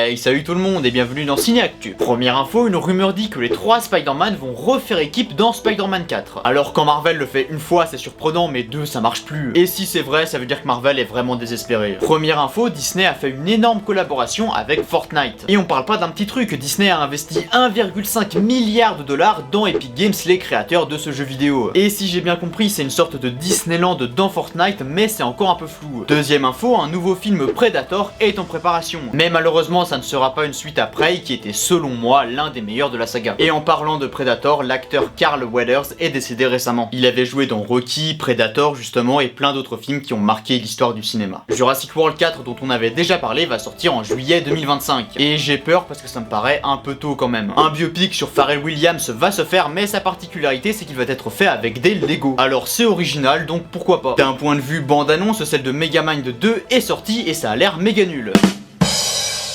Hey, salut tout le monde et bienvenue dans Cinéactu. Première info, une rumeur dit que les 3 Spider-Man vont refaire équipe dans Spider-Man 4. Alors quand Marvel le fait une fois c'est surprenant, mais deux ça marche plus. Et si c'est vrai, ça veut dire que Marvel est vraiment désespéré. Première info, Disney a fait une énorme collaboration avec Fortnite. Et on parle pas d'un petit truc, Disney a investi 1,5 milliard de dollars dans Epic Games, les créateurs de ce jeu vidéo. Et si j'ai bien compris, c'est une sorte de Disneyland dans Fortnite, mais c'est encore un peu flou. Deuxième info, un nouveau film Predator est en préparation. Mais malheureusement, ça ne sera pas une suite à Prey, qui était selon moi l'un des meilleurs de la saga. Et en parlant de Predator, l'acteur Carl Weathers est décédé récemment. Il avait joué dans Rocky, Predator justement, et plein d'autres films qui ont marqué l'histoire du cinéma. Jurassic World 4, dont on avait déjà parlé, va sortir en juillet 2025. Et j'ai peur parce que ça me paraît un peu tôt quand même. Un biopic sur Pharrell Williams va se faire, mais sa particularité c'est qu'il va être fait avec des Lego. Alors c'est original, donc pourquoi pas. D'un point de vue bande-annonce, celle de Megamind 2 est sortie et ça a l'air méga nul.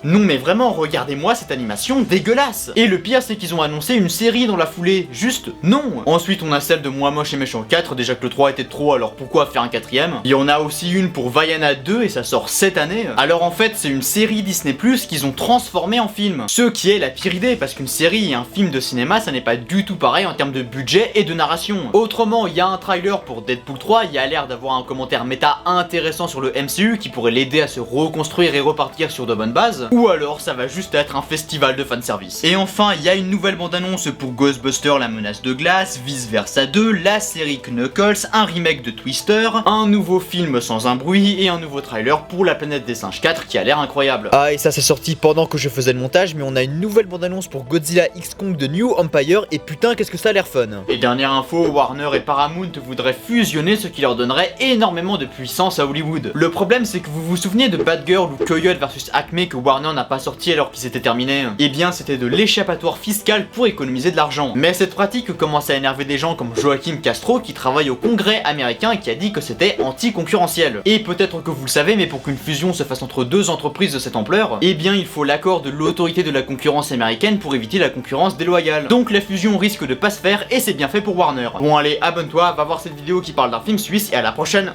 Non mais vraiment, regardez-moi cette animation dégueulasse. Et le pire c'est qu'ils ont annoncé une série dans la foulée, juste non. Ensuite on a celle de Moi Moche et Méchant 4, déjà que le 3 était trop, alors pourquoi faire un 4ème. Il y en a aussi une pour Vaiana 2 et ça sort cette année. Alors en fait c'est une série Disney Plus qu'ils ont transformée en film. Ce qui est la pire idée, parce qu'une série et un film de cinéma ça n'est pas du tout pareil en termes de budget et de narration. Autrement, il y a un trailer pour Deadpool 3, il y a l'air d'avoir un commentaire méta intéressant sur le MCU qui pourrait l'aider à se reconstruire et repartir sur de bonnes bases. Ou alors ça va juste être un festival de fanservice. Et enfin, il y a une nouvelle bande-annonce pour Ghostbusters La Menace de Glace, Vice Versa 2, la série Knuckles, un remake de Twister, un nouveau film sans un bruit et un nouveau trailer pour La Planète des Singes 4 qui a l'air incroyable. Ah, et ça c'est sorti pendant que je faisais le montage, mais on a une nouvelle bande-annonce pour Godzilla X Kong de New Empire et putain qu'est-ce que ça a l'air fun. Et dernière info, Warner et Paramount voudraient fusionner, ce qui leur donnerait énormément de puissance à Hollywood. Le problème c'est que vous vous souvenez de Bad Girl ou Coyote vs Acme que Warner n'a pas sorti alors qu'il s'était terminé. Et bien c'était de l'échappatoire fiscal pour économiser de l'argent. Mais cette pratique commence à énerver des gens comme Joaquim Castro qui travaille au Congrès américain et qui a dit que c'était anti-concurrentiel. Et peut-être que vous le savez, mais pour qu'une fusion se fasse entre deux entreprises de cette ampleur, eh bien il faut l'accord de l'autorité de la concurrence américaine pour éviter la concurrence déloyale. Donc la fusion risque de pas se faire et c'est bien fait pour Warner. Bon allez, abonne-toi, va voir cette vidéo qui parle d'un film suisse et à la prochaine.